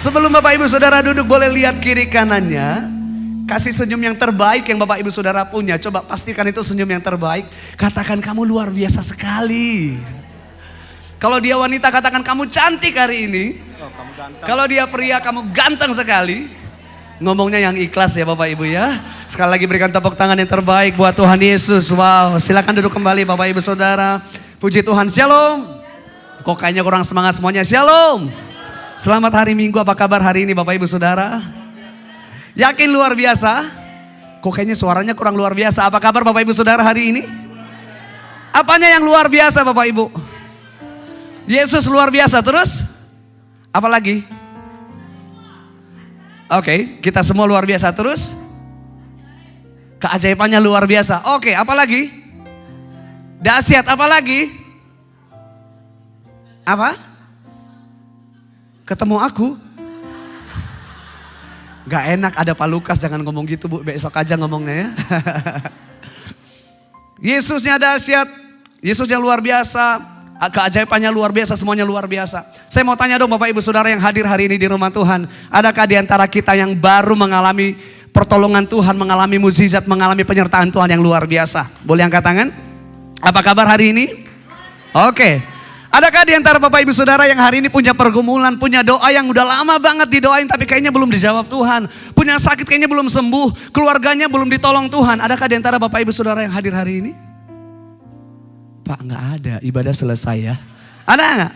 Sebelum Bapak Ibu Saudara duduk, boleh lihat kiri kanannya. Kasih senyum yang terbaik yang Bapak Ibu Saudara punya. Coba pastikan itu senyum yang terbaik. Katakan kamu luar biasa sekali. Kalau dia wanita, katakan kamu cantik hari ini. Kalau dia pria, kamu ganteng sekali. Ngomongnya yang ikhlas ya Bapak Ibu ya. Sekali lagi berikan tepuk tangan yang terbaik buat Tuhan Yesus. Wow, silakan duduk kembali Bapak Ibu Saudara. Puji Tuhan, shalom. Kok kayaknya kurang semangat semuanya, shalom. Selamat hari Minggu, apa kabar hari ini Bapak Ibu Saudara? Yakin luar biasa? Kok kayaknya suaranya kurang luar biasa. Apa kabar Bapak Ibu Saudara hari ini? Apanya yang luar biasa Bapak Ibu? Yesus luar biasa, terus? Apa lagi? Oke, kita semua luar biasa, terus? Keajaibannya luar biasa. Oke, apa lagi? Dahsyat, apa lagi? Apa? Ketemu aku? Gak enak, ada Pak Lukas, jangan ngomong gitu Bu, besok aja ngomongnya ya. Yesusnya dahsyat, Yesusnya luar biasa, keajaibannya luar biasa, semuanya luar biasa. Saya mau tanya dong Bapak Ibu Saudara yang hadir hari ini di rumah Tuhan, adakah di antara kita yang baru mengalami pertolongan Tuhan, mengalami mukjizat, mengalami penyertaan Tuhan yang luar biasa? Boleh angkat tangan? Apa kabar hari ini? Oke. Adakah di antara Bapak Ibu Saudara yang hari ini punya pergumulan, punya doa yang udah lama banget didoain tapi kayaknya belum dijawab Tuhan. Punya sakit kayaknya belum sembuh, keluarganya belum ditolong Tuhan. Adakah di antara Bapak Ibu Saudara yang hadir hari ini? Pak, nggak ada, ibadah selesai ya. Ada nggak?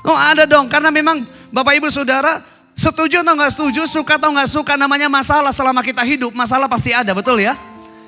Oh ada dong, karena memang Bapak Ibu Saudara setuju atau nggak setuju, suka atau nggak suka, namanya masalah selama kita hidup. Masalah pasti ada, betul ya?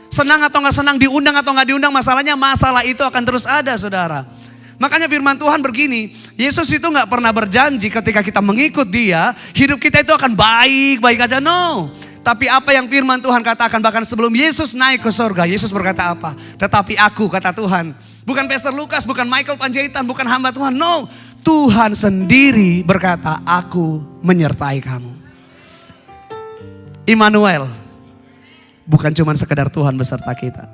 Senang atau nggak senang, diundang atau nggak diundang, masalahnya masalah itu akan terus ada saudara. Makanya firman Tuhan begini, Yesus itu gak pernah berjanji ketika kita mengikut dia, hidup kita itu akan baik-baik aja, no. Tapi apa yang firman Tuhan katakan, bahkan sebelum Yesus naik ke surga, Yesus berkata apa? Tetapi aku, kata Tuhan, bukan Pastor Lukas, bukan Michael Panjaitan, bukan hamba Tuhan, no. Tuhan sendiri berkata, aku menyertai kamu. Immanuel, bukan cuma sekedar Tuhan beserta kita.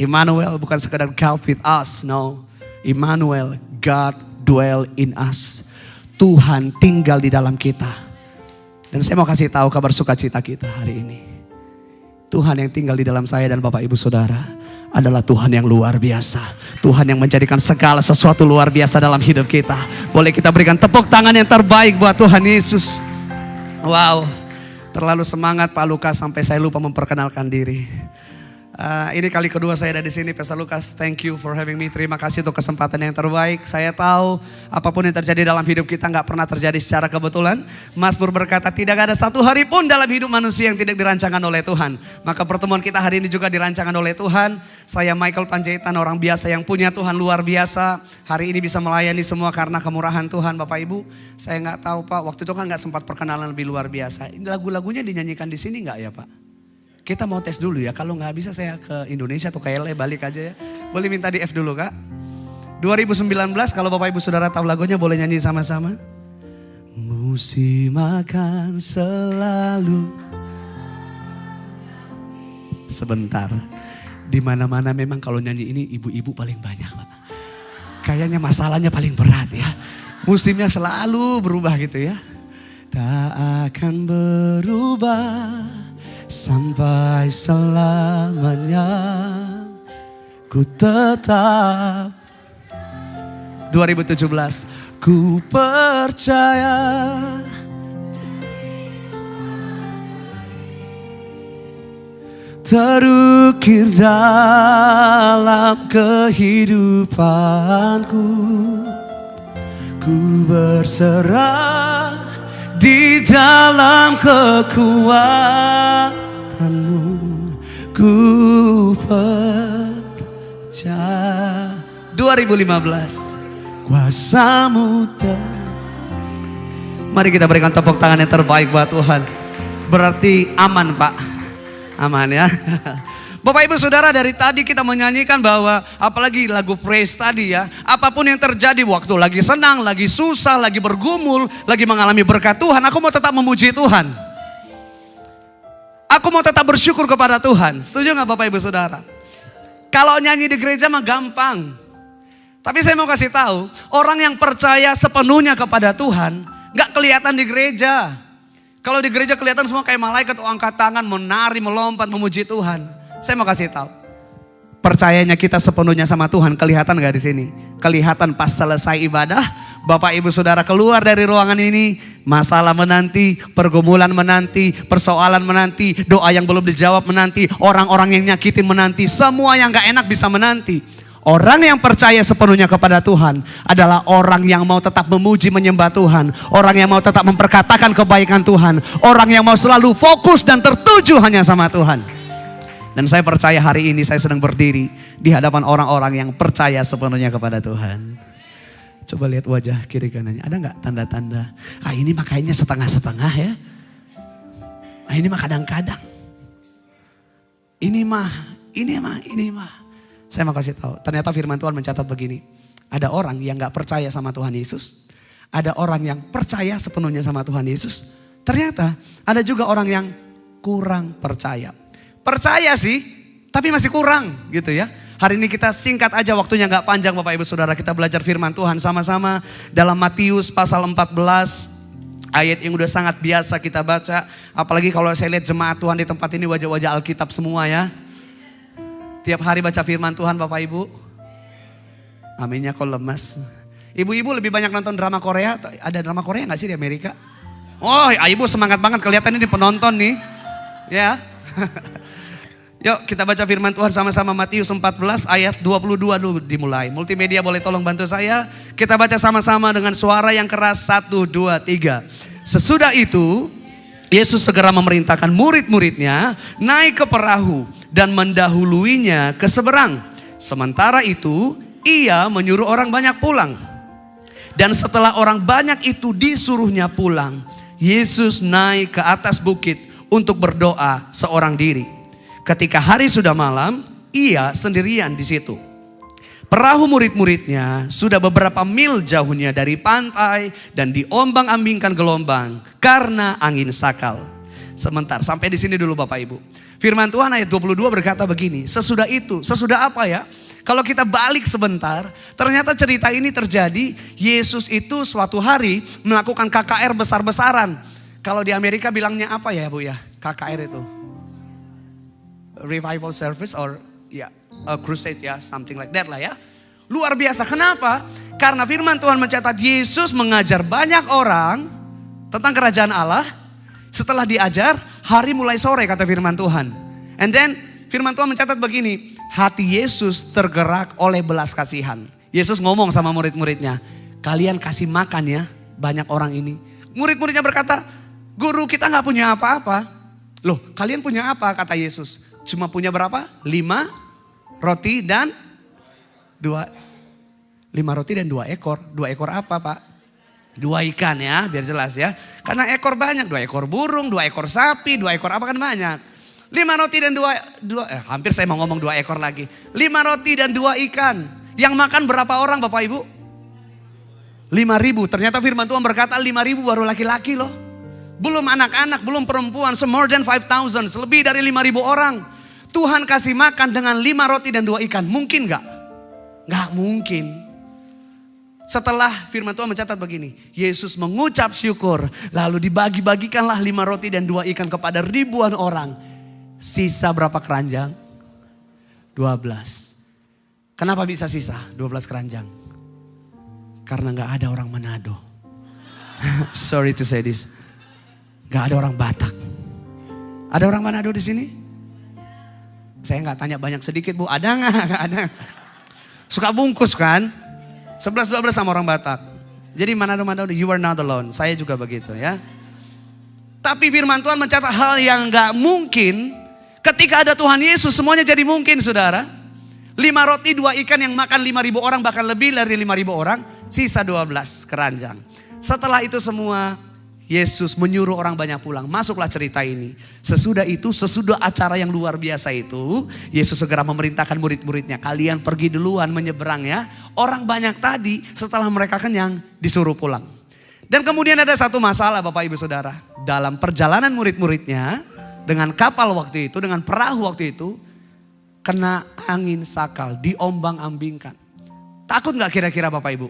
Immanuel bukan sekedar God with us, no. Immanuel, God dwell in us. Tuhan tinggal di dalam kita. Dan saya mau kasih tahu kabar sukacita kita hari ini. Tuhan yang tinggal di dalam saya dan Bapak Ibu Saudara adalah Tuhan yang luar biasa. Tuhan yang menjadikan segala sesuatu luar biasa dalam hidup kita. Boleh kita berikan tepuk tangan yang terbaik buat Tuhan Yesus. Wow, terlalu semangat Pak Lukas sampai saya lupa memperkenalkan diri. Ini kali kedua saya ada di sini, Pastor Lukas. Thank you for having me. Terima kasih untuk kesempatan yang terbaik. Saya tahu apapun yang terjadi dalam hidup kita nggak pernah terjadi secara kebetulan. Mazmur berkata tidak ada satu hari pun dalam hidup manusia yang tidak dirancangkan oleh Tuhan. Maka pertemuan kita hari ini juga dirancangkan oleh Tuhan. Saya Michael Panjaitan, orang biasa yang punya Tuhan luar biasa. Hari ini bisa melayani semua karena kemurahan Tuhan Bapak Ibu. Saya nggak tahu Pak, waktu itu kan nggak sempat perkenalan lebih luar biasa. Ini lagu-lagunya dinyanyikan di sini nggak ya Pak? Kita mau tes dulu ya, kalau nggak bisa saya ke Indonesia atau ke LA balik aja ya. Boleh minta di F dulu Kak. 2019 kalau Bapak Ibu Saudara tahu lagunya boleh nyanyi sama-sama. Musim akan selalu. Sebentar, di mana-mana memang kalau nyanyi ini ibu-ibu paling banyak Pak. Kayaknya masalahnya paling berat ya. Musimnya selalu berubah gitu ya. Tak akan berubah sampai selamanya, ku tetap 2017 ku percaya terukir dalam kehidupanku, ku berserah di dalam kekuatanmu, ku percaya. 2015 kuasamu Mari kita berikan tepuk tangan yang terbaik buat Tuhan. Berarti aman Pak, aman ya. Bapak Ibu Saudara, dari tadi kita menyanyikan bahwa apalagi lagu praise tadi ya, apapun yang terjadi waktu lagi senang, lagi susah, lagi bergumul, lagi mengalami berkat Tuhan, aku mau tetap memuji Tuhan. Aku mau tetap bersyukur kepada Tuhan. Setuju gak Bapak Ibu Saudara? Kalau nyanyi di gereja mah gampang. Tapi saya mau kasih tahu, orang yang percaya sepenuhnya kepada Tuhan gak kelihatan di gereja. Kalau di gereja kelihatan semua kayak malaikat, angkat tangan, menari, melompat, memuji Tuhan. Saya mau kasih tahu, percayanya kita sepenuhnya sama Tuhan kelihatan gak di sini? Kelihatan pas selesai ibadah, Bapak Ibu Saudara keluar dari ruangan ini, masalah menanti, pergumulan menanti, persoalan menanti, doa yang belum dijawab menanti, orang-orang yang nyakitin menanti, semua yang gak enak bisa menanti. Orang yang percaya sepenuhnya kepada Tuhan adalah orang yang mau tetap memuji menyembah Tuhan. Orang yang mau tetap memperkatakan kebaikan Tuhan. Orang yang mau selalu fokus dan tertuju hanya sama Tuhan. Dan saya percaya hari ini saya sedang berdiri di hadapan orang-orang yang percaya sepenuhnya kepada Tuhan. Coba lihat wajah kiri kanannya. Ada gak tanda-tanda? Ini mah kayaknya setengah-setengah ya. Ini mah kadang-kadang. Ini mah. Saya mau kasih tahu, ternyata firman Tuhan mencatat begini. Ada orang yang gak percaya sama Tuhan Yesus. Ada orang yang percaya sepenuhnya sama Tuhan Yesus. Ternyata ada juga orang yang kurang percaya. Percaya sih, tapi masih kurang gitu ya. Hari ini kita singkat aja, waktunya gak panjang Bapak Ibu Saudara. Kita belajar firman Tuhan sama-sama dalam Matius pasal 14. Ayat yang udah sangat biasa kita baca. Apalagi kalau saya lihat jemaat Tuhan di tempat ini wajah-wajah Alkitab semua ya. Tiap hari baca firman Tuhan Bapak Ibu. Aminnya kok lemas. Ibu-ibu lebih banyak nonton drama Korea. Ada drama Korea gak sih di Amerika? Oh ibu semangat banget, kelihatan ini penonton nih. Ya. Yuk kita baca firman Tuhan sama-sama. Matius 14 ayat 22 dulu dimulai. Multimedia boleh tolong bantu saya. Kita baca sama-sama dengan suara yang keras. 1, 2, 3. Sesudah itu Yesus segera memerintahkan murid-muridnya naik ke perahu dan mendahuluinya ke seberang. Sementara itu ia menyuruh orang banyak pulang. Dan setelah orang banyak itu disuruhnya pulang, Yesus naik ke atas bukit untuk berdoa seorang diri. Ketika hari sudah malam, ia sendirian di situ. Perahu murid-muridnya sudah beberapa mil jauhnya dari pantai dan diombang-ambingkan gelombang karena angin sakal. Sebentar, sampai di sini dulu Bapak Ibu. Firman Tuhan ayat 22 berkata begini, sesudah itu, sesudah apa ya? Kalau kita balik sebentar, ternyata cerita ini terjadi, Yesus itu suatu hari melakukan KKR besar-besaran. Kalau di Amerika bilangnya apa ya Bu ya? KKR itu? Revival service or ya, a crusade ya, something like that lah ya. Luar biasa, kenapa? Karena firman Tuhan mencatat Yesus mengajar banyak orang tentang kerajaan Allah. Setelah diajar, hari mulai sore kata firman Tuhan. And then firman Tuhan mencatat begini, hati Yesus tergerak oleh belas kasihan. Yesus ngomong sama murid-muridnya, kalian kasih makan ya banyak orang ini. Murid-muridnya berkata, guru kita gak punya apa-apa. Loh kalian punya apa kata Yesus? Cuma punya berapa? 5 roti dan 5 roti dan 2 ekor. 2 ekor apa Pak? 2 ikan ya, biar jelas ya. Karena ekor banyak, 2 ekor burung, 2 ekor sapi, 2 ekor apa kan banyak. 5 roti dan 2 hampir saya mau ngomong 2 ekor lagi. 5 roti dan 2 ikan. Yang makan berapa orang Bapak Ibu? 5.000. Ternyata firman Tuhan berkata 5.000 baru laki-laki loh. Belum anak-anak, belum perempuan, more than 5,000, lebih dari 5.000 orang. Tuhan kasih makan dengan 5 roti dan 2 ikan. Mungkin gak? Gak mungkin. Setelah firman Tuhan mencatat begini. Yesus mengucap syukur. Lalu dibagi-bagikanlah 5 roti dan 2 ikan kepada ribuan orang. Sisa berapa keranjang? 12. Kenapa bisa sisa 12 keranjang? Karena gak ada orang Manado. Sorry to say this. Gak ada orang Batak. Ada orang Manado di sini? Saya gak tanya banyak sedikit Bu, ada gak? Gak ada. Suka bungkus kan? 11-12 sama orang Batak. Jadi Manado, you are not alone. Saya juga begitu ya. Tapi firman Tuhan mencatat hal yang gak mungkin. Ketika ada Tuhan Yesus semuanya jadi mungkin saudara. 5 roti 2 ikan yang makan 5.000 orang, bahkan lebih dari 5.000 orang. Sisa 12 keranjang. Setelah itu semua Yesus menyuruh orang banyak pulang. Masuklah cerita ini. Sesudah itu, sesudah acara yang luar biasa itu, Yesus segera memerintahkan murid-muridnya, kalian pergi duluan menyeberang ya. Orang banyak tadi setelah mereka kenyang disuruh pulang. Dan kemudian ada satu masalah Bapak Ibu Saudara. Dalam perjalanan murid-muridnya dengan kapal waktu itu, dengan perahu waktu itu, kena angin sakal, diombang-ambingkan. Takut gak kira-kira Bapak Ibu?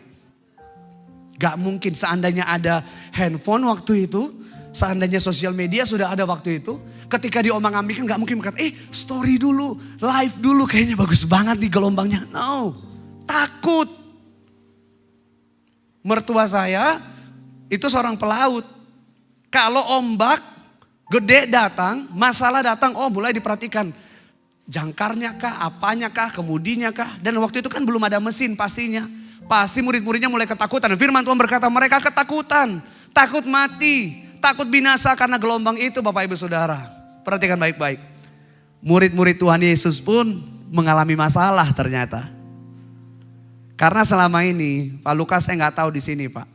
Gak mungkin, seandainya ada handphone waktu itu, Seandainya sosial media sudah ada waktu itu, ketika diombang-ambingkan gak mungkin berkata, story dulu, live dulu, kayaknya bagus banget nih gelombangnya. No, takut. Mertua saya itu seorang pelaut. Kalau ombak gede datang, masalah datang, mulai diperhatikan. Jangkarnya kah, apanya kah, kemudinya kah. Dan waktu itu kan belum ada mesin pastinya. Pasti murid-muridnya mulai ketakutan. Dan firman Tuhan berkata mereka ketakutan, takut mati. Takut binasa karena gelombang itu Bapak Ibu Saudara. Perhatikan baik-baik. Murid-murid Tuhan Yesus pun mengalami masalah ternyata. Karena selama ini, Pak Lukas saya gak tahu di sini Pak.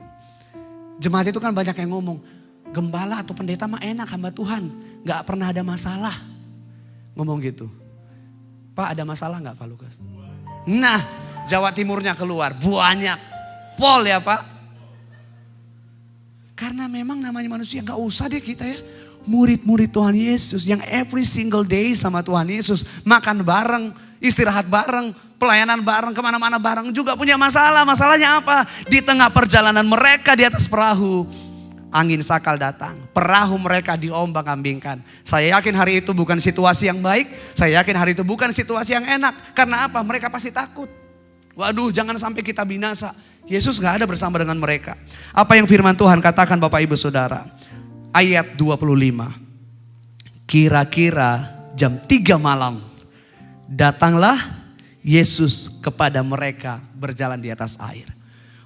Jemaat itu kan banyak yang ngomong, gembala atau pendeta mah enak hamba Tuhan. Gak pernah ada masalah. Ngomong gitu. Pak ada masalah gak Pak Lukas? Nah Jawa Timurnya keluar, banyak. Pol ya Pak. Karena memang namanya manusia gak usah deh kita ya. Murid-murid Tuhan Yesus yang every single day sama Tuhan Yesus. Makan bareng, istirahat bareng, pelayanan bareng, kemana-mana bareng juga punya masalah. Masalahnya apa? Di tengah perjalanan mereka di atas perahu, angin sakal datang. Perahu mereka diombang-ambingkan. Saya yakin hari itu bukan situasi yang baik. Saya yakin hari itu bukan situasi yang enak. Karena apa? Mereka pasti takut. Waduh jangan sampai kita binasa. Yesus gak ada bersama dengan mereka. Apa yang firman Tuhan katakan Bapak Ibu Saudara. Ayat 25. Kira-kira jam 3 malam. Datanglah Yesus kepada mereka berjalan di atas air.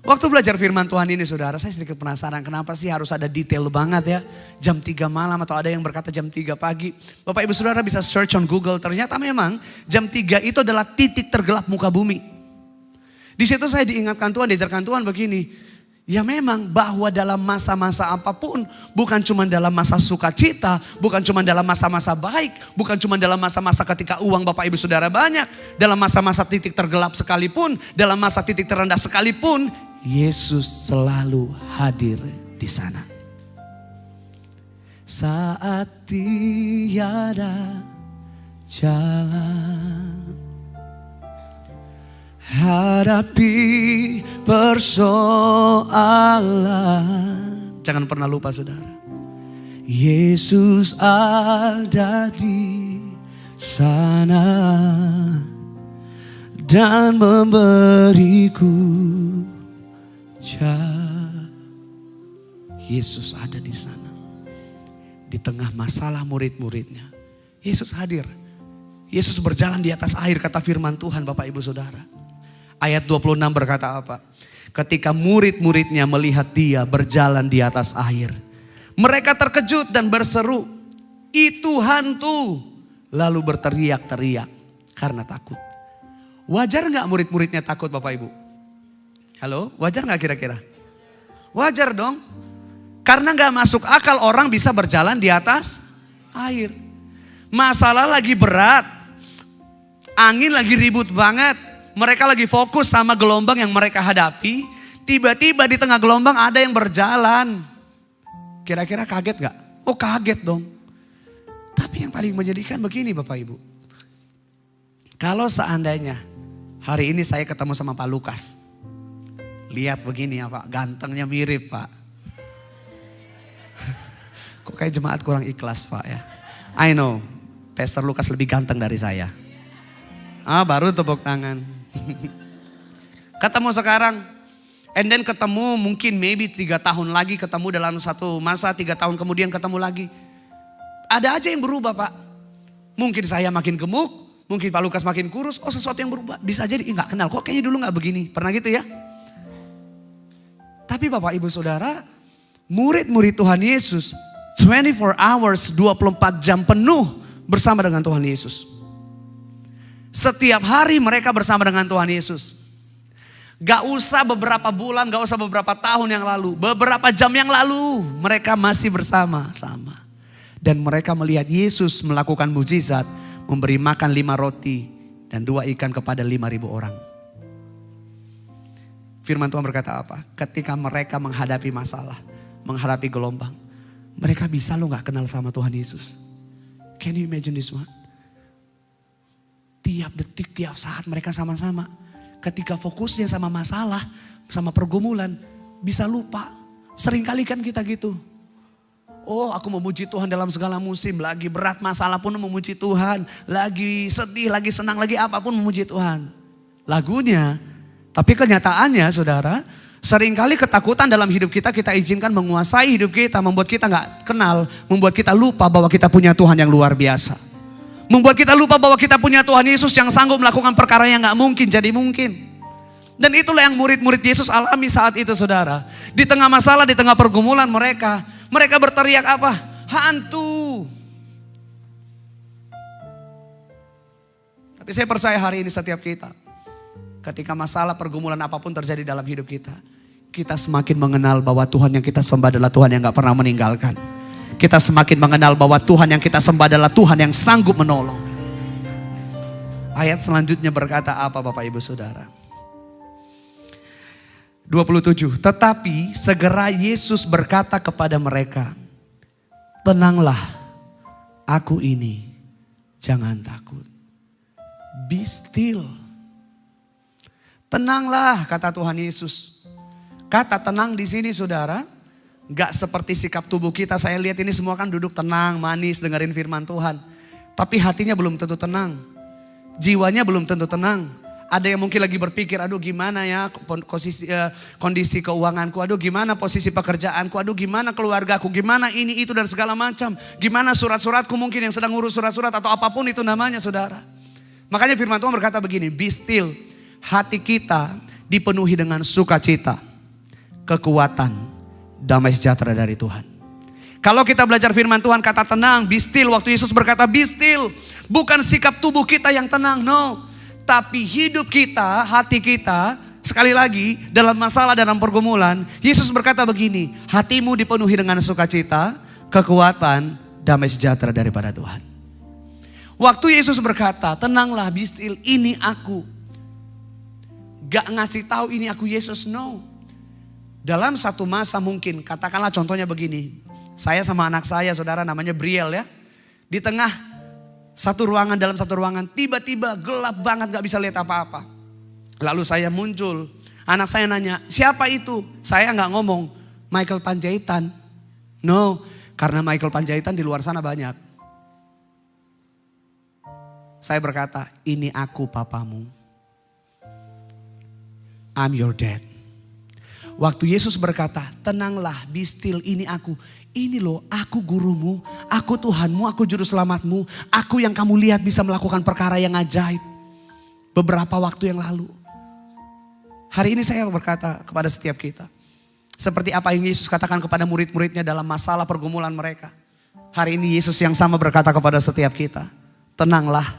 Waktu belajar firman Tuhan ini saudara, saya sedikit penasaran kenapa sih harus ada detail banget ya. Jam 3 malam atau ada yang berkata jam 3 pagi. Bapak Ibu Saudara bisa search on Google. Ternyata memang jam 3 itu adalah titik tergelap muka bumi. Di situ saya diingatkan Tuhan, diajarkan Tuhan begini. Ya memang bahwa dalam masa-masa apapun, bukan cuma dalam masa sukacita, bukan cuma dalam masa-masa baik, bukan cuma dalam masa-masa ketika uang Bapak Ibu Saudara banyak, dalam masa-masa titik tergelap sekalipun, dalam masa titik terendah sekalipun, Yesus selalu hadir di sana. Saat tiada jalan, hadapi persoalan. Jangan pernah lupa saudara. Yesus ada di sana dan memberiku jalan. Yesus ada di sana. Di tengah masalah murid-muridnya. Yesus hadir. Yesus berjalan di atas air kata firman Tuhan Bapak Ibu Saudara. Ayat 26 berkata apa? Ketika murid-muridnya melihat dia berjalan di atas air. Mereka terkejut dan berseru, itu hantu. Lalu berteriak-teriak karena takut. Wajar gak murid-muridnya takut Bapak Ibu? Halo, wajar gak kira-kira? Wajar dong. Karena gak masuk akal orang bisa berjalan di atas air. Masalah lagi berat. Angin lagi ribut banget. Mereka lagi fokus sama gelombang yang mereka hadapi. Tiba-tiba di tengah gelombang ada yang berjalan. Kira-kira kaget gak? Oh kaget dong. Tapi yang paling menyedihkan begini Bapak Ibu. Kalau seandainya hari ini saya ketemu sama Pak Lukas. Lihat begini ya Pak, gantengnya mirip Pak. Kok kayak jemaat kurang ikhlas Pak ya. I know, Pastor Lukas lebih ganteng dari saya. Baru tepuk tangan. Ketemu sekarang. And then ketemu mungkin maybe 3 tahun lagi ketemu dalam satu masa 3 tahun kemudian ketemu lagi. Ada aja yang berubah Pak. Mungkin saya makin gemuk. Mungkin Pak Lukas makin kurus. Oh sesuatu yang berubah. Bisa jadi gak kenal. Kok kayaknya dulu gak begini. Pernah gitu ya. Tapi Bapak Ibu Saudara. Murid-murid Tuhan Yesus. 24 hours 24 jam penuh bersama dengan Tuhan Yesus. Setiap hari mereka bersama dengan Tuhan Yesus. Gak usah beberapa bulan, gak usah beberapa tahun yang lalu. Beberapa jam yang lalu mereka masih bersama-sama. Dan mereka melihat Yesus melakukan mujizat. Memberi makan 5 roti dan 2 ikan kepada 5.000 orang. Firman Tuhan berkata apa? Ketika mereka menghadapi masalah, menghadapi gelombang. Mereka bisa lo gak kenal sama Tuhan Yesus. Can you imagine this one? Tiap detik, tiap saat mereka sama-sama. Ketika fokusnya sama masalah, sama pergumulan, bisa lupa. Seringkali kan kita gitu. Oh, aku memuji Tuhan dalam segala musim. Lagi berat masalah pun memuji Tuhan. Lagi sedih, lagi senang, lagi apapun memuji Tuhan. Lagunya. Tapi kenyataannya saudara, seringkali ketakutan dalam hidup kita izinkan menguasai hidup kita. Membuat kita gak kenal. Membuat kita lupa bahwa kita punya Tuhan yang luar biasa. Membuat kita lupa bahwa kita punya Tuhan Yesus yang sanggup melakukan perkara yang gak mungkin jadi mungkin. Dan itulah yang murid-murid Yesus alami saat itu saudara. Di tengah masalah, di tengah pergumulan mereka berteriak apa? Hantu. Tapi saya percaya hari ini setiap kita, ketika masalah pergumulan apapun terjadi dalam hidup kita semakin mengenal bahwa Tuhan yang kita sembah adalah Tuhan yang gak pernah meninggalkan. Kita semakin mengenal bahwa Tuhan yang kita sembah adalah Tuhan yang sanggup menolong. Ayat selanjutnya berkata apa Bapak Ibu Saudara? 27. Tetapi segera Yesus berkata kepada mereka, tenanglah, aku ini, jangan takut. Be still. Tenanglah, kata Tuhan Yesus. Kata tenang di sini saudara, gak seperti sikap tubuh kita. Saya lihat ini semua kan duduk tenang, manis, dengerin firman Tuhan. Tapi hatinya belum tentu tenang. Jiwanya belum tentu tenang. Ada yang mungkin lagi berpikir, aduh gimana ya kondisi keuanganku, aduh gimana posisi pekerjaanku, aduh gimana keluargaku, gimana ini itu dan segala macam. Gimana surat-suratku mungkin yang sedang ngurus surat-surat atau apapun itu namanya saudara. Makanya firman Tuhan berkata begini, be still, hati kita dipenuhi dengan sukacita, kekuatan, damai sejahtera dari Tuhan. Kalau kita belajar firman Tuhan kata tenang, be still, waktu Yesus berkata be still, bukan sikap tubuh kita yang tenang, no. Tapi hidup kita, hati kita, sekali lagi dalam masalah, dalam pergumulan, Yesus berkata begini, hatimu dipenuhi dengan sukacita, kekuatan, damai sejahtera daripada Tuhan. Waktu Yesus berkata, tenanglah, be still, ini aku. Gak ngasih tahu ini aku Yesus, no. Dalam satu masa mungkin, katakanlah contohnya begini, saya sama anak saya, saudara namanya Briel ya, di tengah dalam satu ruangan, tiba-tiba gelap banget gak bisa lihat apa-apa. Lalu saya muncul, anak saya nanya, siapa itu? Saya gak ngomong, Michael Panjaitan. No, karena Michael Panjaitan di luar sana banyak. Saya berkata, ini aku papamu. I'm your dad. Waktu Yesus berkata, tenanglah, be still, ini aku. Ini loh, aku gurumu, aku Tuhanmu, aku juru selamatmu. Aku yang kamu lihat bisa melakukan perkara yang ajaib. Beberapa waktu yang lalu. Hari ini saya berkata kepada setiap kita. Seperti apa yang Yesus katakan kepada murid-muridnya dalam masalah pergumulan mereka. Hari ini Yesus yang sama berkata kepada setiap kita. Tenanglah,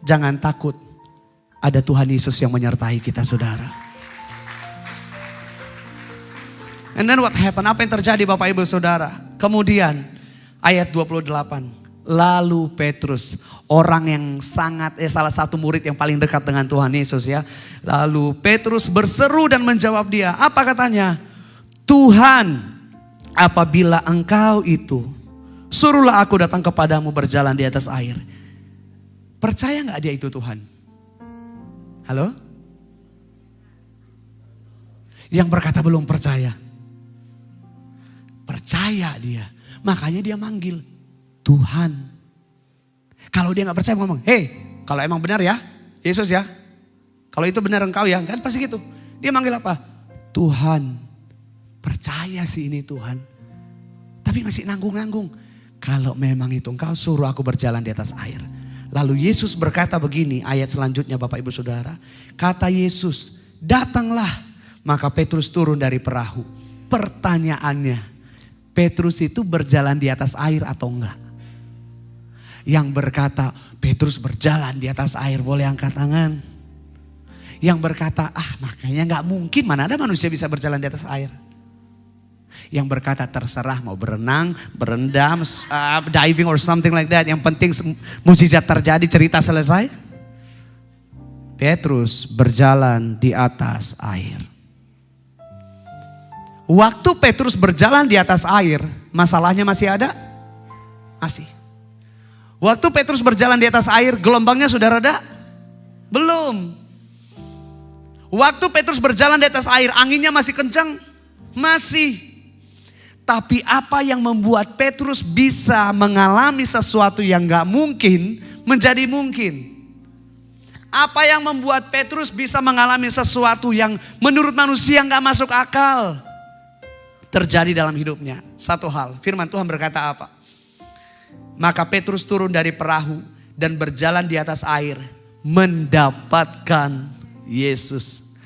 jangan takut. Ada Tuhan Yesus yang menyertai kita saudara. And then what happened? Apa yang terjadi Bapak Ibu Saudara? Kemudian ayat 28. Lalu Petrus, orang yang salah satu murid yang paling dekat dengan Tuhan Yesus ya. Lalu Petrus berseru dan menjawab dia. Apa katanya? Tuhan, apabila engkau itu, suruhlah aku datang kepadamu berjalan di atas air. Percaya gak dia itu Tuhan? Halo? Yang berkata belum percaya. Percaya dia. Makanya dia manggil Tuhan. Kalau dia gak percaya ngomong, hey, kalau emang benar ya, Yesus ya. Kalau itu benar engkau ya, kan pasti gitu. Dia manggil apa? Tuhan. Percaya sih ini Tuhan. Tapi masih nanggung-nanggung. Kalau memang itu engkau, suruh aku berjalan di atas air. Lalu Yesus berkata begini, ayat selanjutnya Bapak Ibu Saudara. Kata Yesus, datanglah. Maka Petrus turun dari perahu. Pertanyaannya, Petrus itu berjalan di atas air atau enggak? Yang berkata, Petrus berjalan di atas air, boleh angkat tangan. Yang berkata, makanya enggak mungkin, mana ada manusia bisa berjalan di atas air. Yang berkata, terserah mau berenang, berendam, diving or something like that. Yang penting mukjizat terjadi, cerita selesai. Petrus berjalan di atas air. Waktu Petrus berjalan di atas air, masalahnya masih ada? Masih. Waktu Petrus berjalan di atas air, gelombangnya sudah reda? Belum. Waktu Petrus berjalan di atas air, anginnya masih kencang? Masih. Tapi apa yang membuat Petrus bisa mengalami sesuatu yang gak mungkin menjadi mungkin? Apa yang membuat Petrus bisa mengalami sesuatu yang menurut manusia gak masuk akal terjadi dalam hidupnya? Satu hal, firman Tuhan berkata apa? Maka Petrus turun dari perahu dan berjalan di atas air mendapatkan Yesus.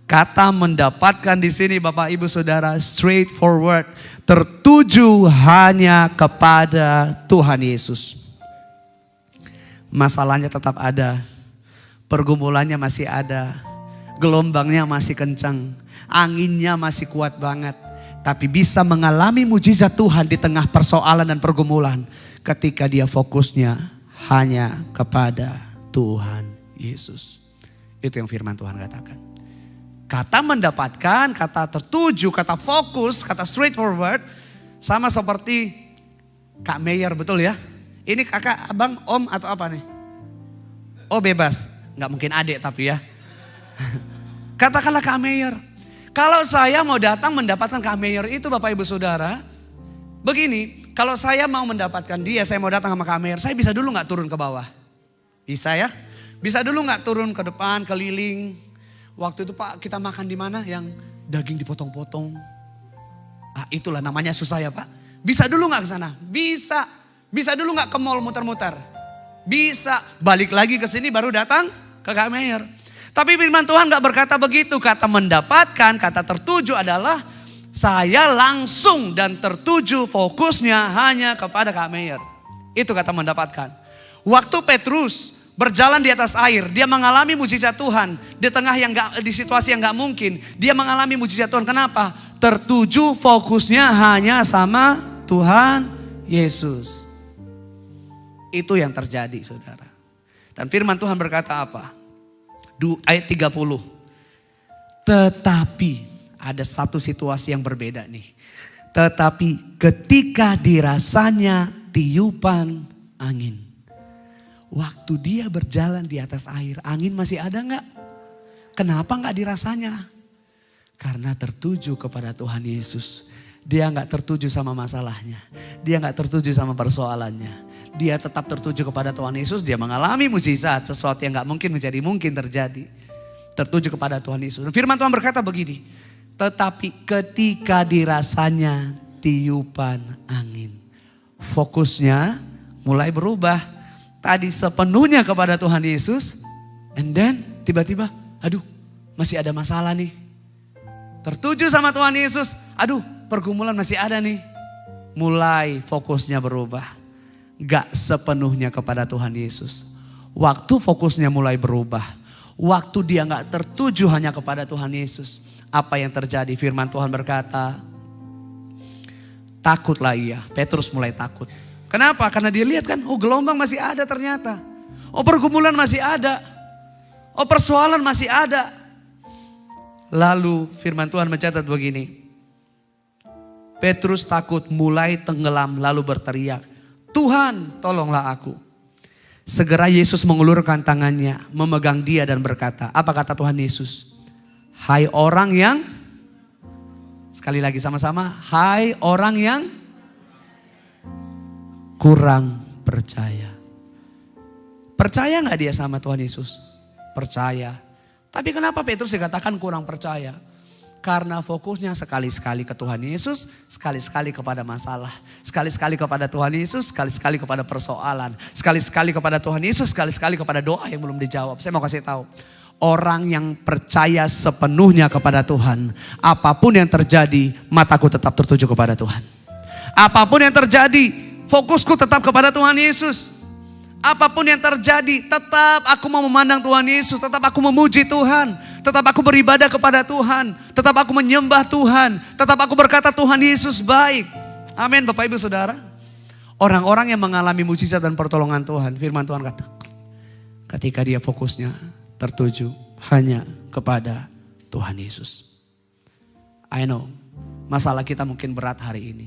Kata mendapatkan di sini Bapak Ibu Saudara straightforward, tertuju hanya kepada Tuhan Yesus. Masalahnya tetap ada, pergumulannya masih ada, gelombangnya masih kencang, anginnya masih kuat banget. Tapi bisa mengalami mujizat Tuhan di tengah persoalan dan pergumulan ketika dia fokusnya hanya kepada Tuhan Yesus. Itu yang firman Tuhan katakan. Kata mendapatkan, kata tertuju, kata fokus, kata straightforward sama seperti Kak Meyer, betul ya? Ini kakak, abang, om atau apa nih? Oh bebas, gak mungkin adik tapi ya. Katakanlah Kak Meyer. Kalau saya mau datang mendapatkan Kak Meyer itu Bapak Ibu Saudara. Begini, kalau saya mau mendapatkan dia, saya mau datang sama Kak Meyer, saya bisa dulu gak turun ke bawah? Bisa ya? Bisa dulu gak turun ke depan, keliling? Waktu itu Pak kita makan di mana yang daging dipotong-potong. Ah itulah namanya susah ya Pak. Bisa dulu gak ke sana? Bisa. Bisa dulu gak ke mall muter-muter? Bisa. Balik lagi ke sini baru datang ke Kak Meyer. Tapi firman Tuhan gak berkata begitu. Kata mendapatkan, kata tertuju adalah saya langsung dan tertuju fokusnya hanya kepada Kak Meyer. Itu kata mendapatkan. Waktu Petrus berjalan di atas air, dia mengalami mujizat Tuhan di tengah di situasi yang gak mungkin. Dia mengalami mujizat Tuhan. Kenapa? Tertuju fokusnya hanya sama Tuhan Yesus. Itu yang terjadi saudara. Dan firman Tuhan berkata apa? Ayat 30. Tetapi ada satu situasi yang berbeda nih. Tetapi ketika dirasanya tiupan angin. Waktu dia berjalan di atas air, angin masih ada gak? Kenapa gak dirasanya? Karena tertuju kepada Tuhan Yesus. Dia gak tertuju sama masalahnya. Dia gak tertuju sama persoalannya. Dia tetap tertuju kepada Tuhan Yesus. Dia mengalami mujizat, sesuatu yang gak mungkin menjadi mungkin terjadi. Tertuju kepada Tuhan Yesus. Dan firman Tuhan berkata begini. Tetapi ketika dirasanya tiupan angin. Fokusnya mulai berubah. Tadi sepenuhnya kepada Tuhan Yesus. And then tiba-tiba aduh masih ada masalah nih. Tertuju sama Tuhan Yesus. Aduh pergumulan masih ada nih. Mulai fokusnya berubah. Gak sepenuhnya kepada Tuhan Yesus. Waktu fokusnya mulai berubah. Waktu dia gak tertuju hanya kepada Tuhan Yesus. Apa yang terjadi? Firman Tuhan berkata. Takutlah ia. Petrus mulai takut. Kenapa? Karena dia lihat kan, oh gelombang masih ada ternyata. Oh pergumulan masih ada. Oh persoalan masih ada. Lalu firman Tuhan mencatat begini. Petrus takut mulai tenggelam lalu berteriak. Tuhan tolonglah aku. Segera Yesus mengulurkan tangannya, memegang dia dan berkata. Apa kata Tuhan Yesus? Hai orang yang, sekali lagi sama-sama. Hai orang yang kurang percaya. Percaya gak dia sama Tuhan Yesus? Percaya. Tapi kenapa Petrus dikatakan kurang percaya? Karena fokusnya sekali-sekali ke Tuhan Yesus, sekali-sekali kepada masalah. Sekali-sekali kepada Tuhan Yesus, sekali-sekali kepada persoalan. Sekali-sekali kepada Tuhan Yesus, sekali-sekali kepada doa yang belum dijawab. Saya mau kasih tahu. Orang yang percaya sepenuhnya kepada Tuhan. Apapun yang terjadi, mataku tetap tertuju kepada Tuhan. Apapun yang terjadi, fokusku tetap kepada Tuhan Yesus. Apapun yang terjadi, tetap aku mau memandang Tuhan Yesus. Tetap aku memuji Tuhan. Tetap aku beribadah kepada Tuhan. Tetap aku menyembah Tuhan. Tetap aku berkata Tuhan Yesus baik. Amin Bapak Ibu Saudara. Orang-orang yang mengalami mujizat dan pertolongan Tuhan. Firman Tuhan kata. Ketika dia fokusnya tertuju hanya kepada Tuhan Yesus. I know. Masalah kita mungkin berat hari ini.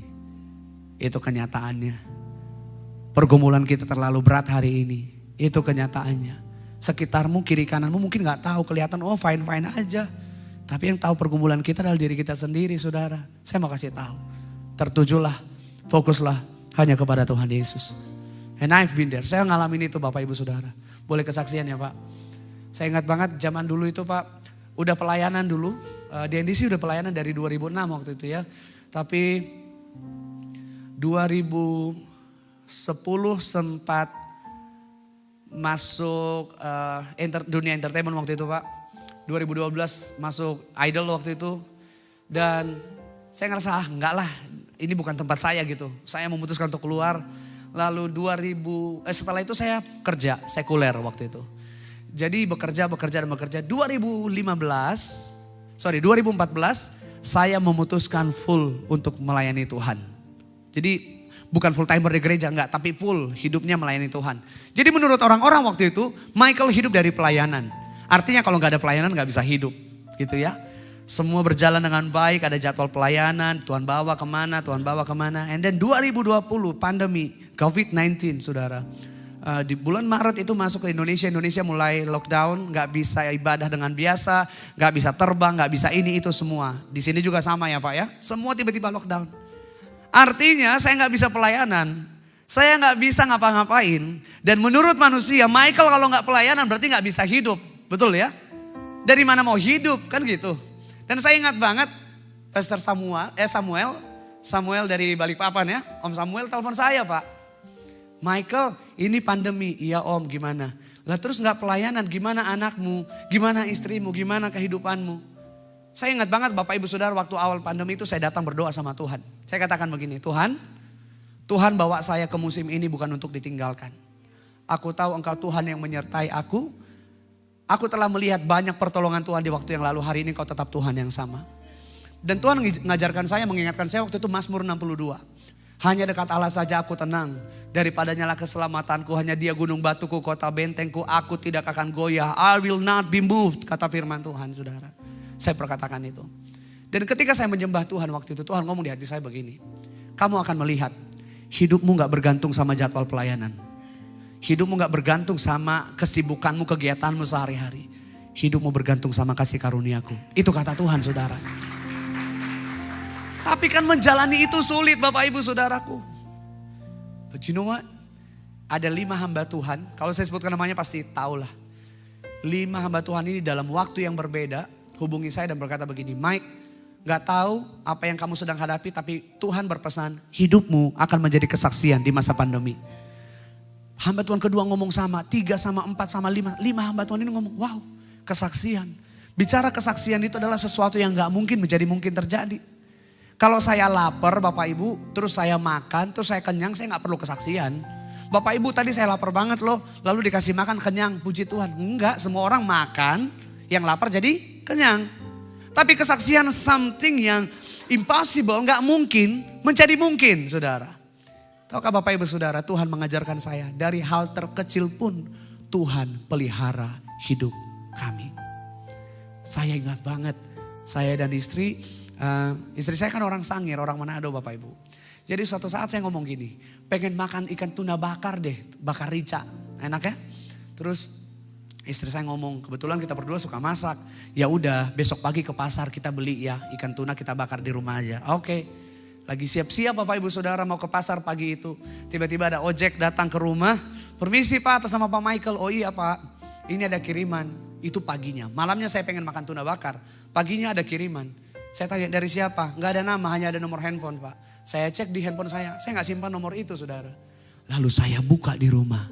Itu kenyataannya. Pergumulan kita terlalu berat hari ini. Itu kenyataannya. Sekitarmu, kiri kananmu mungkin gak tahu. Kelihatan oh fine-fine aja. Tapi yang tahu pergumulan kita adalah diri kita sendiri saudara. Saya mau kasih tahu. tertujulah, fokuslah hanya kepada Tuhan Yesus. And I've been there. Saya ngalamin itu Bapak Ibu Saudara. Boleh kesaksian ya Pak? Saya ingat banget zaman dulu itu Pak, udah pelayanan dulu. Di NDC udah pelayanan dari 2006 waktu itu ya. Tapi 2010 sempat masuk dunia entertainment waktu itu Pak. 2012 masuk Idol waktu itu. Dan saya ngerasa enggak lah, ini bukan tempat saya gitu. Saya memutuskan untuk keluar. Lalu setelah itu saya kerja sekuler waktu itu. Jadi bekerja. 2014 saya memutuskan full untuk melayani Tuhan. Jadi bukan full timer di gereja enggak, tapi full hidupnya melayani Tuhan. Jadi menurut orang-orang waktu itu, Michael hidup dari pelayanan. Artinya kalau nggak ada pelayanan nggak bisa hidup, gitu ya. Semua berjalan dengan baik, ada jadwal pelayanan, Tuhan bawa kemana. And then 2020 pandemi COVID-19 saudara. Di bulan Maret itu masuk ke Indonesia mulai lockdown, nggak bisa ibadah dengan biasa, nggak bisa terbang, nggak bisa ini itu semua. Di sini juga sama ya Pak ya, semua tiba-tiba lockdown. Artinya saya nggak bisa pelayanan, saya nggak bisa ngapa-ngapain. Dan menurut manusia, Michael kalau nggak pelayanan berarti nggak bisa hidup. Betul ya? Dari mana mau hidup kan gitu. Dan saya ingat banget Pastor Samuel dari Balikpapan ya. Om Samuel telepon saya Pak. Michael ini pandemi, iya Om gimana? Lah terus gak pelayanan, gimana anakmu? Gimana istrimu? Gimana kehidupanmu? Saya ingat banget Bapak Ibu Saudara waktu awal pandemi itu saya datang berdoa sama Tuhan. Saya katakan begini, Tuhan bawa saya ke musim ini bukan untuk ditinggalkan. Aku tahu Engkau Tuhan yang menyertai aku. Aku telah melihat banyak pertolongan Tuhan di waktu yang lalu. Hari ini Kau tetap Tuhan yang sama. Dan Tuhan mengajarkan saya, mengingatkan saya waktu itu Mazmur 62. Hanya dekat Allah saja aku tenang. Daripadanya lah keselamatanku. Hanya Dia gunung batuku, kota bentengku. Aku tidak akan goyah. I will not be moved. Kata firman Tuhan saudara. Saya perkatakan itu. Dan ketika saya menyembah Tuhan waktu itu. Tuhan ngomong di hati saya begini. Kamu akan melihat hidupmu gak bergantung sama jadwal pelayanan. Hidupmu gak bergantung sama kesibukanmu, kegiatanmu sehari-hari. Hidupmu bergantung sama kasih karuniaku. Itu kata Tuhan saudara. Tapi kan menjalani itu sulit Bapak Ibu Saudaraku. But you know what? Ada 5 hamba Tuhan. Kalau saya sebutkan namanya pasti tahulah. 5 hamba Tuhan ini dalam waktu yang berbeda. Hubungi saya dan berkata begini. Mike, gak tahu apa yang kamu sedang hadapi. Tapi Tuhan berpesan hidupmu akan menjadi kesaksian di masa pandemi. Hamba Tuhan kedua ngomong sama, 3 sama 4 sama 5. 5 hamba Tuhan ini ngomong, wow kesaksian. Bicara kesaksian itu adalah sesuatu yang gak mungkin menjadi mungkin terjadi. Kalau saya lapar Bapak Ibu, terus saya makan, terus saya kenyang, saya gak perlu kesaksian. Bapak Ibu tadi saya lapar banget loh, lalu dikasih makan kenyang, puji Tuhan. Enggak, semua orang makan, yang lapar jadi kenyang. Tapi kesaksian something yang impossible, gak mungkin, menjadi mungkin saudara. Tahukah Bapak Ibu Saudara, Tuhan mengajarkan saya dari hal terkecil pun Tuhan pelihara hidup kami. Saya ingat banget, saya dan istri saya kan orang Sangir, orang Manado Bapak Ibu. Jadi suatu saat saya ngomong gini, pengen makan ikan tuna bakar deh, bakar rica, enak ya? Terus istri saya ngomong, kebetulan kita berdua suka masak. Ya udah, besok pagi ke pasar kita beli ya ikan tuna kita bakar di rumah aja. Oke. Lagi siap-siap Bapak Ibu Saudara mau ke pasar pagi itu. Tiba-tiba ada ojek datang ke rumah. Permisi Pak, atas nama Pak Michael. Oh iya Pak, ini ada kiriman. Itu paginya. Malamnya saya pengen makan tuna bakar. Paginya ada kiriman. Saya tanya dari siapa? Gak ada nama, hanya ada nomor handphone Pak. Saya cek di handphone saya gak simpan nomor itu saudara. Lalu saya buka di rumah.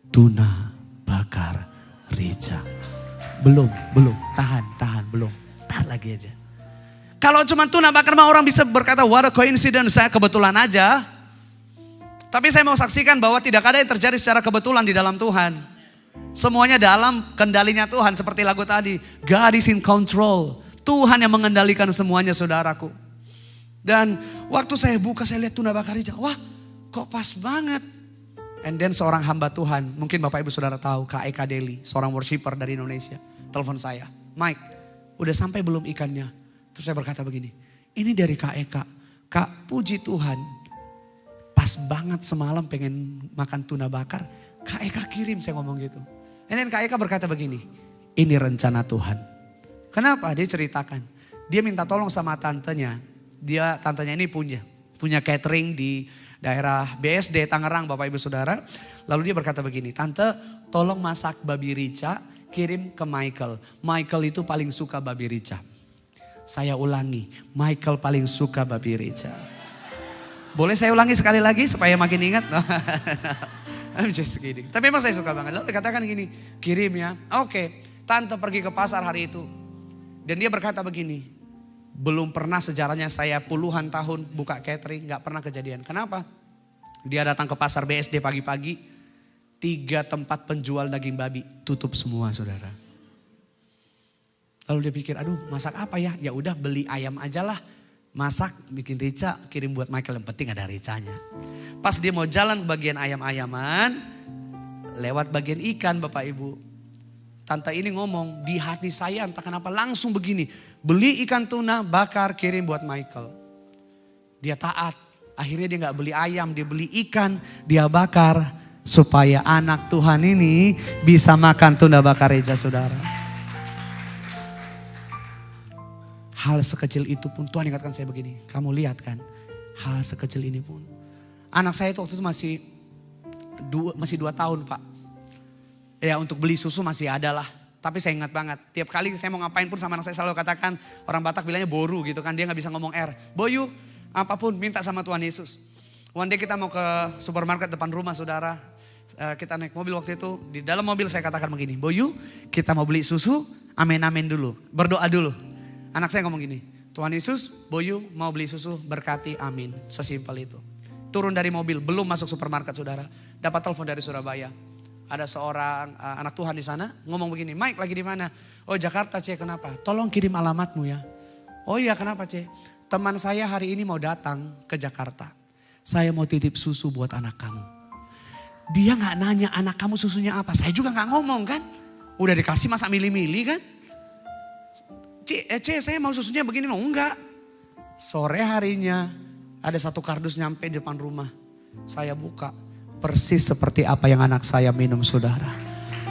Tuna bakar rica. Belum, tahan, belum. Ntar lagi aja. Kalau cuma tuna bakar mah orang bisa berkata what a coincidence, saya kebetulan aja. Tapi saya mau saksikan bahwa tidak ada yang terjadi secara kebetulan di dalam Tuhan. Semuanya dalam kendalinya Tuhan seperti lagu tadi. God is in control. Tuhan yang mengendalikan semuanya saudaraku. Dan waktu saya buka saya lihat tuna bakar rica. Wah kok pas banget. And then seorang hamba Tuhan, mungkin Bapak Ibu Saudara tahu, Kak Eka Deli, seorang worshiper dari Indonesia. Telepon saya, Mike udah sampai belum ikannya? Terus saya berkata begini, ini dari Kak Eka. Kak, puji Tuhan, pas banget semalam pengen makan tuna bakar, Kak Eka kirim, saya ngomong gitu. Dan Kak Eka berkata begini, ini rencana Tuhan. Kenapa? Dia ceritakan, dia minta tolong sama tantenya Tantenya ini punya catering di daerah BSD Tangerang Bapak Ibu Saudara. Lalu dia berkata begini, tante tolong masak babi rica, kirim ke Michael. Michael itu paling suka babi rica. Saya ulangi, Michael paling suka babi rica. Boleh saya ulangi sekali lagi supaya makin ingat? I'm just kidding. Tapi memang saya suka banget. Lalu dikatakan gini, kirim ya. Oke, tante pergi ke pasar hari itu. Dan dia berkata begini, belum pernah sejarahnya saya puluhan tahun buka catering, gak pernah kejadian. Kenapa? Dia datang ke pasar BSD pagi-pagi, 3 tempat penjual daging babi tutup semua saudara. Lalu dia pikir, aduh masak apa ya? Ya udah beli ayam aja lah. Masak, bikin rica, kirim buat Michael, yang penting ada ricanya. Pas dia mau jalan bagian ayam-ayaman, lewat bagian ikan Bapak Ibu. Tante ini ngomong, di hati saya entah kenapa langsung begini. Beli ikan tuna, bakar, kirim buat Michael. Dia taat. Akhirnya dia gak beli ayam, dia beli ikan, dia bakar. Supaya anak Tuhan ini bisa makan tuna bakar rica saudara. Hal sekecil itu pun Tuhan ingatkan saya begini. Kamu lihat kan, hal sekecil ini pun. Anak saya itu waktu itu masih 2 tahun Pak. Ya untuk beli susu masih ada lah. Tapi saya ingat banget. Tiap kali saya mau ngapain pun sama anak saya selalu katakan. Orang Batak bilangnya boru gitu kan. Dia gak bisa ngomong R. Boyu apapun minta sama Tuhan Yesus. One day kita mau ke supermarket depan rumah saudara. Kita naik mobil waktu itu. Di dalam mobil saya katakan begini. Boyu kita mau beli susu. Amin dulu. Berdoa dulu. Anak saya ngomong gini. Tuhan Yesus Boyu mau beli susu berkati amin. Sesimpel itu. Turun dari mobil belum masuk supermarket saudara. Dapat telepon dari Surabaya. Ada seorang anak Tuhan di sana ngomong begini, Mike lagi di mana? Oh Jakarta C, kenapa? Tolong kirim alamatmu ya. Oh iya kenapa C? Teman saya hari ini mau datang ke Jakarta. Saya mau titip susu buat anak kamu. Dia gak nanya anak kamu susunya apa. Saya juga gak ngomong kan. Udah dikasih masa milih-milih kan. C saya mau susunya begini. Enggak. Sore harinya ada satu kardus nyampe di depan rumah. Saya buka. Persis seperti apa yang anak saya minum saudara.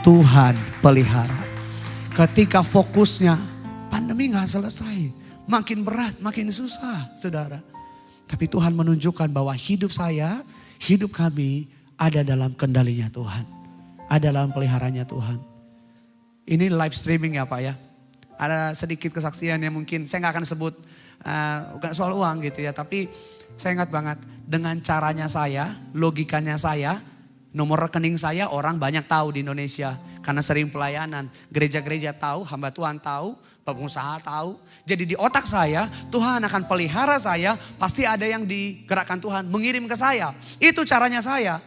Tuhan pelihara. Ketika fokusnya pandemi gak selesai. Makin berat, makin susah saudara. Tapi Tuhan menunjukkan bahwa hidup saya, hidup kami ada dalam kendalinya Tuhan. Ada dalam peliharanya Tuhan. Ini live streaming ya Pak ya. Ada sedikit kesaksian yang mungkin saya gak akan sebut bukan soal uang gitu ya. Tapi saya ingat banget. Dengan caranya saya, logikanya saya, nomor rekening saya orang banyak tahu di Indonesia. Karena sering pelayanan, gereja-gereja tahu, hamba Tuhan tahu, pengusaha tahu. Jadi di otak saya, Tuhan akan pelihara saya, pasti ada yang digerakkan Tuhan, mengirim ke saya. Itu caranya saya.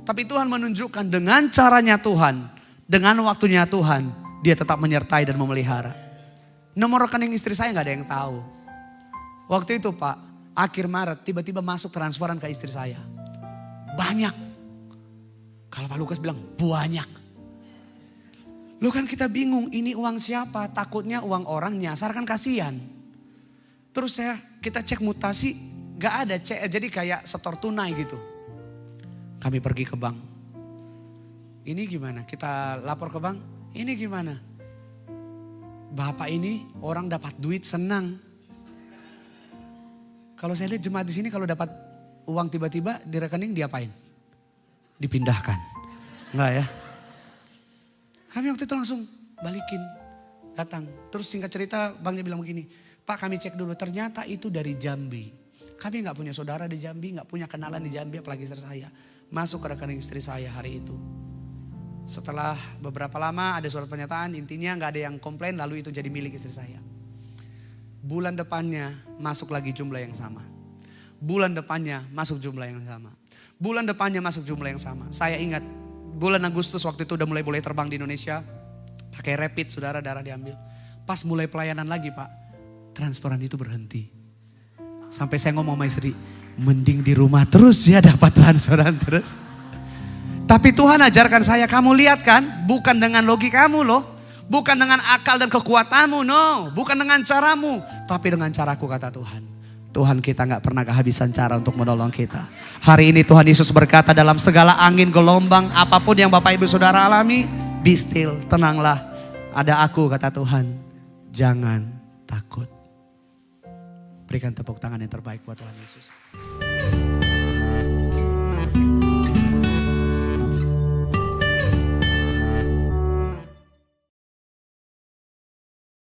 Tapi Tuhan menunjukkan dengan caranya Tuhan, dengan waktunya Tuhan, dia tetap menyertai dan memelihara. Nomor rekening istri saya gak ada yang tahu. Waktu itu Pak, akhir Maret tiba-tiba masuk transferan ke istri saya. Banyak. Kalau Pak Lukas bilang banyak. Lu kan kita bingung ini uang siapa. Takutnya uang orang nyasar kan kasihan. Terus kita cek mutasi gak ada. Jadi kayak setor tunai gitu. Kami pergi ke bank. Ini gimana? Kita lapor ke bank. Ini gimana? Bapak ini orang dapat duit senang. Kalau saya lihat jemaat di sini kalau dapat uang tiba-tiba di rekening diapain? Dipindahkan. Enggak ya? Kami waktu itu langsung balikin. Datang. Terus singkat cerita banknya bilang begini. Pak kami cek dulu ternyata itu dari Jambi. Kami gak punya saudara di Jambi, gak punya kenalan di Jambi apalagi istri saya. Masuk ke rekening istri saya hari itu. Setelah beberapa lama ada surat pernyataan intinya gak ada yang komplain lalu itu jadi milik istri saya. Bulan depannya masuk lagi jumlah yang sama. Bulan depannya masuk jumlah yang sama. Bulan depannya masuk jumlah yang sama. Saya ingat bulan Agustus waktu itu udah mulai boleh terbang di Indonesia. Pakai rapid saudara darah diambil. Pas mulai pelayanan lagi Pak. Transferan itu berhenti. Sampai saya ngomong sama istri. Mending di rumah terus ya dapat transferan terus. Tapi Tuhan ajarkan saya kamu lihat kan. Bukan dengan logikamu loh. Bukan dengan akal dan kekuatanmu, no. Bukan dengan caramu. Tapi dengan caraku kata Tuhan. Tuhan kita gak pernah kehabisan cara untuk menolong kita. Hari ini Tuhan Yesus berkata dalam segala angin, gelombang, apapun yang Bapak Ibu Saudara alami. Be still, tenanglah. Ada aku kata Tuhan. Jangan takut. Berikan tepuk tangan yang terbaik buat Tuhan Yesus.